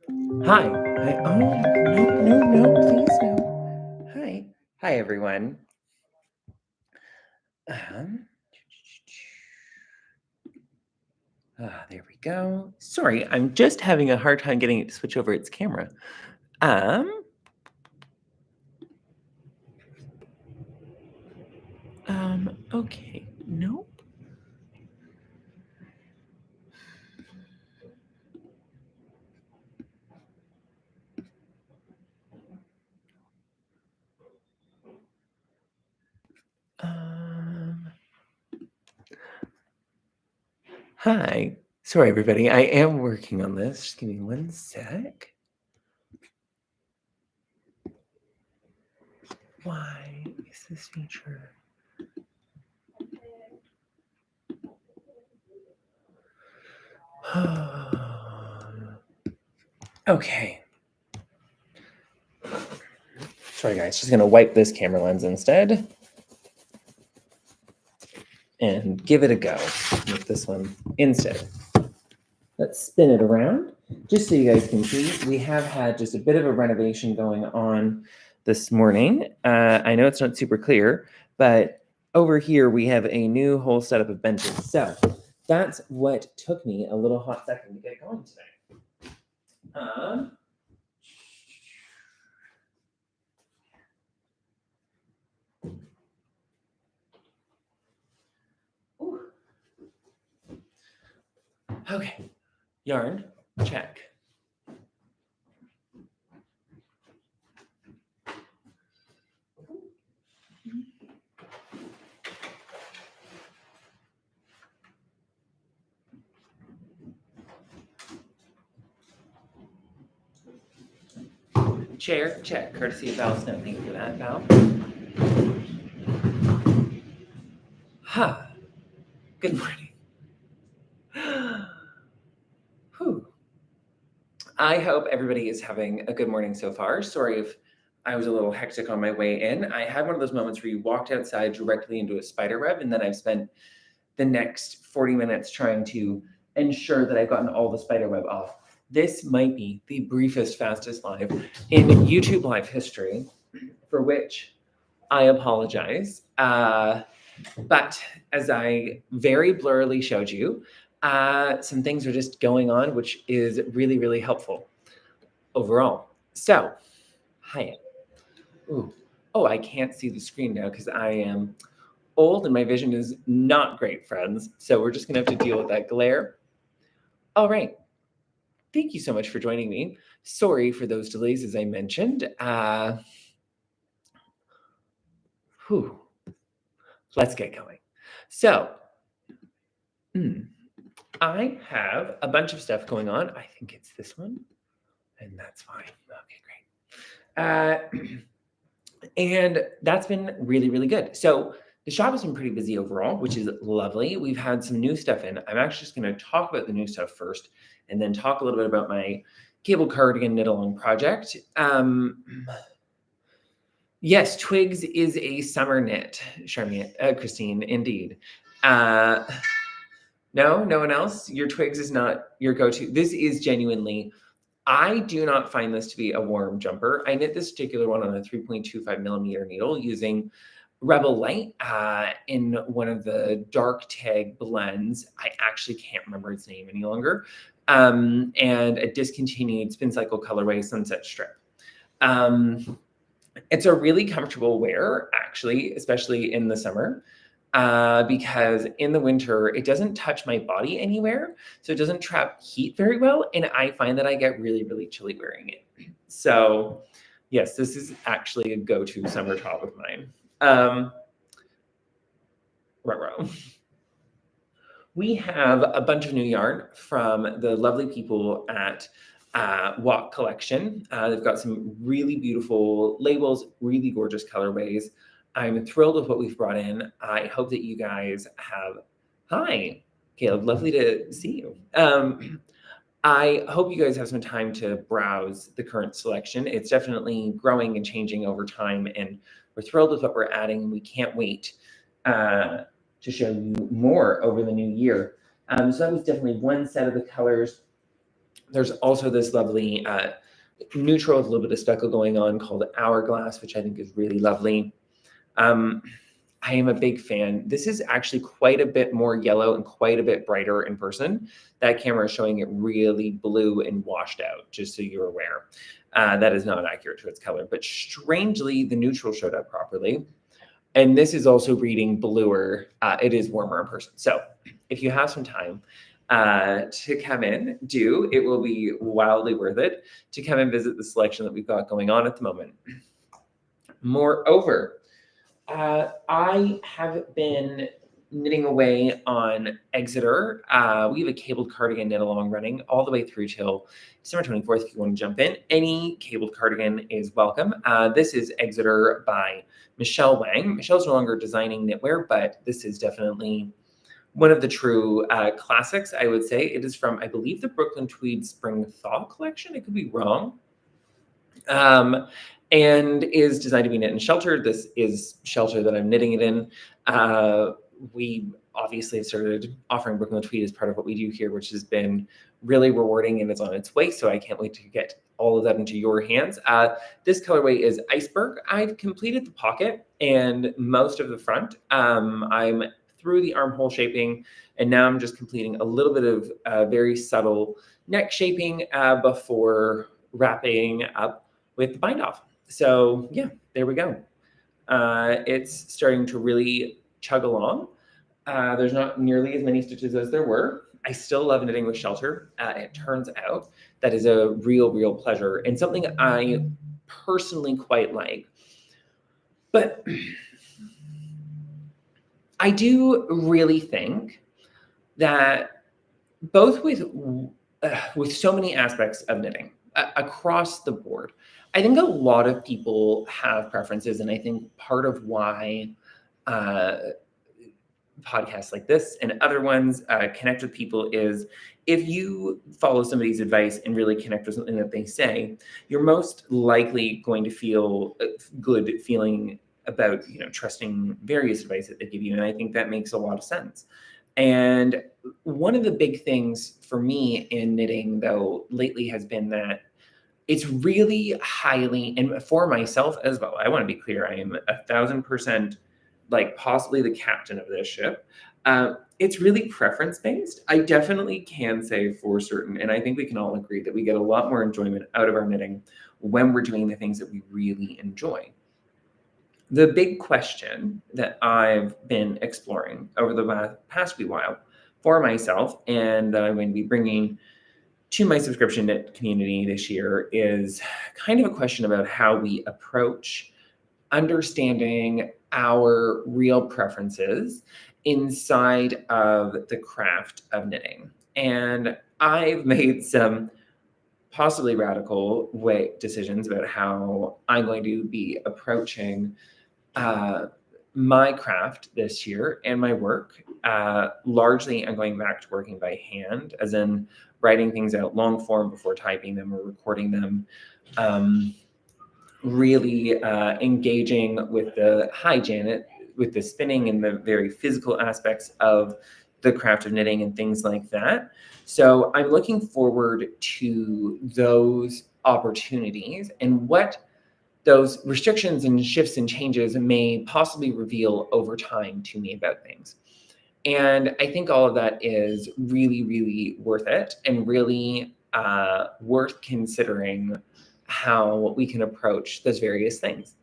Hi. Hi. Oh, no, please, no. Hi. Hi, everyone. Um, there we go. Sorry, I'm just having a hard time getting it to switch over its camera. Um, okay. Nope. Um, hi. Sorry, everybody. I am working on this. Just give me one sec. Why is this feature? Okay. Sorry, guys. Just gonna wipe this camera lens instead and give it a go with this one instead. Let's spin it around just so you guys can see. We have had just a bit of a renovation going on this morning. I know it's not super clear, but over here we have a new whole setup of benches. So that's what took me a little hot second to get going today. Okay, yarn, check. Chair, check, courtesy of Val Snow. Thank you for that, Val. Ha, good morning. Whew. I hope everybody is having a good morning so far. Sorry if I was a little hectic on my way in. I had one of those moments where you walked outside directly into a spider web, and then I've spent the next 40 minutes trying to ensure that I've gotten all the spider web off. This might be the briefest, fastest live in YouTube live history, for which I apologize. But as I very blurrily showed you, some things are just going on, which is really, really helpful overall. So, hi. Ooh. Oh, I can't see the screen now because I am old and my vision is not great, friends. So we're just going to have to deal with that glare. All right. Thank you so much for joining me. Sorry for those delays, as I mentioned. Let's get going. So, I have a bunch of stuff going on. I think it's this one, and that's fine. Okay, great. And that's been really, really good. So the shop has been pretty busy overall, which is lovely. We've had some new stuff in. I'm actually just going to talk about the new stuff first, and then talk a little bit about my cable cardigan knit along project. Yes, Twigs is a summer knit, Charmian, Christine, indeed. No, no one else. Your Twigs is not your go-to. This is genuinely. I do not find this to be a warm jumper. I knit this particular one on a 3.25 millimeter needle using Rebel Light in one of the dark tag blends. I actually can't remember its name any longer. And a discontinued Spin Cycle colorway Sunset Strip. It's a really comfortable wear, actually, especially in the summer. Because in the winter, it doesn't touch my body anywhere. So it doesn't trap heat very well. And I find that I get really, really chilly wearing it. So yes, this is actually a go-to summer top of mine. Ruh-roh. We have a bunch of new yarn from the lovely people at Walk Collection. They've got some really beautiful labels, really gorgeous colorways. I'm thrilled with what we've brought in. I hope that you guys have. Hi, Caleb. Lovely to see you. I hope you guys have some time to browse the current selection. It's definitely growing and changing over time, and we're thrilled with what we're adding, and we can't wait to show you more over the new year. So that was definitely one set of the colors. There's also this lovely neutral with a little bit of speckle going on called Hourglass, which I think is really lovely. I am a big fan. This is actually quite a bit more yellow and quite a bit brighter in person. That camera is showing it really blue and washed out, just so you're aware. That is not accurate to its color, but strangely, the neutral showed up properly. And this is also reading bluer. It is warmer in person. So if you have some time to come in, do. It will be wildly worth it to come and visit the selection that we've got going on at the moment. Moreover, I have been knitting away on Exeter. We have a cabled cardigan knit along running all the way through till December 24th. If you want to jump in, any cabled cardigan is welcome. This is Exeter by Michelle Wang. Michelle's no longer designing knitwear, but this is definitely one of the true classics, I would say. It is from, I believe, the Brooklyn Tweed Spring Thaw collection. I could be wrong. And is designed to be knit and sheltered. This is shelter that I'm knitting it in. We obviously have started offering Brooklyn Tweed as part of what we do here, which has been really rewarding, and it's on its way. So I can't wait to get all of that into your hands. This colorway is Iceberg. I've completed the pocket and most of the front. I'm through the armhole shaping, and now I'm just completing a little bit of very subtle neck shaping before wrapping up with the bind off. So yeah, there we go. It's starting to really chug along. There's not nearly as many stitches as there were. I still love knitting with shelter. It turns out that is a real pleasure and something I personally quite like. But I do really think that both with so many aspects of knitting across the board, I think a lot of people have preferences, and I think part of why podcasts like this and other ones connect with people is if you follow somebody's advice and really connect with something that they say, you're most likely going to feel good feeling about, trusting various advice that they give you. And I think that makes a lot of sense. And one of the big things for me in knitting, though, lately has been that it's really highly, and for myself as well, I want to be clear, I am 1,000% like possibly the captain of this ship. It's really preference based. I definitely can say for certain, and I think we can all agree that we get a lot more enjoyment out of our knitting when we're doing the things that we really enjoy. The big question that I've been exploring over the past wee while for myself, and I'm going to be bringing to my subscription knit community this year, is kind of a question about how we approach understanding our real preferences inside of the craft of knitting. And I've made some possibly radical decisions about how I'm going to be approaching my craft this year and my work. Largely, I'm going back to working by hand, as in writing things out long form before typing them or recording them. Really engaging with the Janet, with the spinning and the very physical aspects of the craft of knitting and things like that. So I'm looking forward to those opportunities and what those restrictions and shifts and changes may possibly reveal over time to me about things. And I think all of that is really worth it, and really worth considering how we can approach those various things.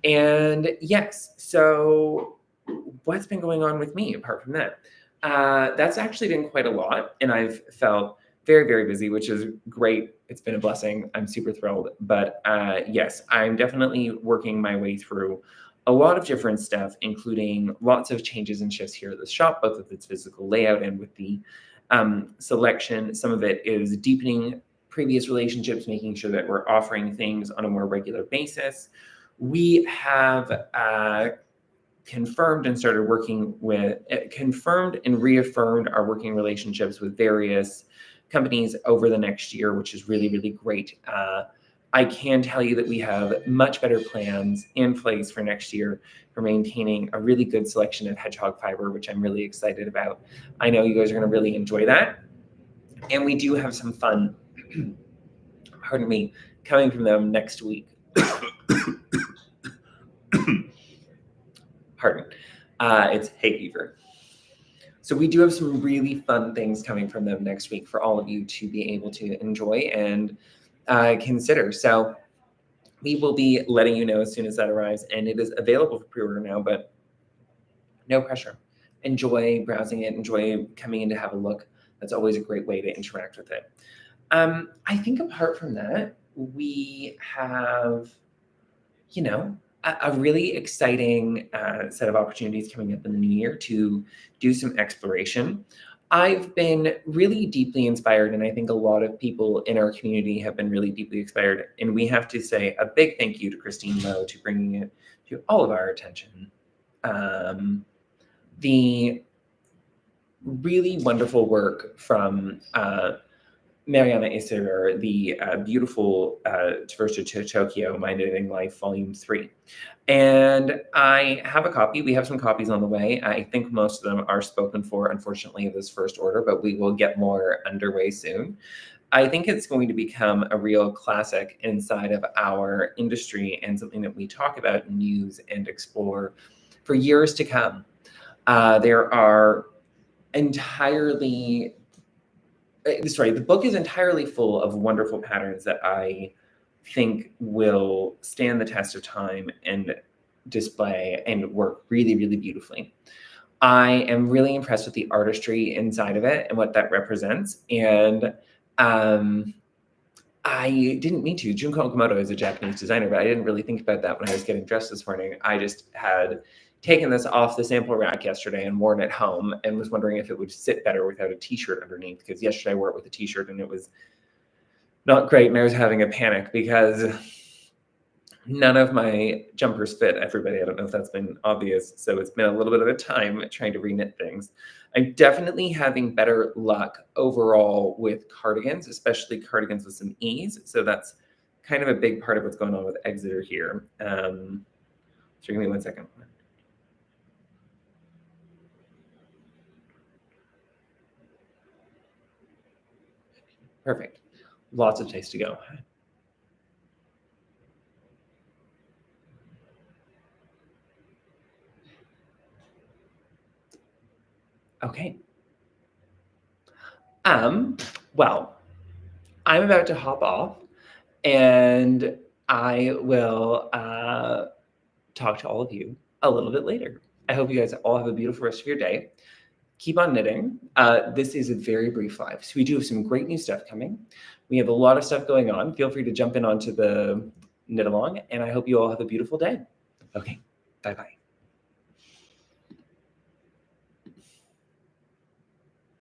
And yes, so what's been going on with me apart from that? That's actually been quite a lot, and I've felt very busy, which is great. It's been a blessing. I'm super thrilled. But yes, I'm definitely working my way through a lot of different stuff, including lots of changes and shifts here at the shop, both with its physical layout and with the selection. Some of it is deepening previous relationships, making sure that we're offering things on a more regular basis. We have confirmed and reaffirmed our working relationships with various companies over the next year, which is really great. I can tell you that we have much better plans in place for next year for maintaining a really good selection of hedgehog fiber, which I'm really excited about. I know you guys are going to really enjoy that. And we do have some fun pardon me, coming from them next week. Pardon. It's hay fever. So we do have some really fun things coming from them next week for all of you to be able to enjoy and consider. So we will be letting you know as soon as that arrives, and it is available for pre-order now, but no pressure. Enjoy browsing it, enjoy coming in to have a look. That's always a great way to interact with it. I think apart from that, we have, a really exciting set of opportunities coming up in the new year to do some exploration. I've been really deeply inspired, and I think a lot of people in our community have been really deeply inspired. And we have to say a big thank you to Christine Lowe to bringing it to all of our attention. The really wonderful work from Mariana Isidore, the beautiful Traverso to Tokyo, My Knitting Life, Volume 3. And I have a copy. We have some copies on the way. I think most of them are spoken for, unfortunately, of this first order, but we will get more underway soon. I think it's going to become a real classic inside of our industry and something that we talk about and use and explore for years to come. There are the book is entirely full of wonderful patterns that I think will stand the test of time and display and work really, really beautifully. I am really impressed with the artistry inside of it and what that represents. And I didn't mean to. Junko Okamoto is a Japanese designer, but I didn't really think about that when I was getting dressed this morning. I just had taken this off the sample rack yesterday and worn it home and was wondering if it would sit better without a t-shirt underneath, because yesterday I wore it with a t-shirt and it was not great, and I was having a panic because none of my jumpers fit everybody. I don't know if that's been obvious. So it's been a little bit of a time trying to reknit things. I'm definitely having better luck overall with cardigans, especially cardigans with some ease. So that's kind of a big part of what's going on with Exeter here. So give me 1 second. Perfect. Lots of taste to go. Okay. Well, I'm about to hop off and I will talk to all of you a little bit later. I hope you guys all have a beautiful rest of your day. Keep on knitting. This is a very brief live. So we do have some great new stuff coming. We have a lot of stuff going on. Feel free to jump in onto the knit along, and I hope you all have a beautiful day. Okay, bye-bye.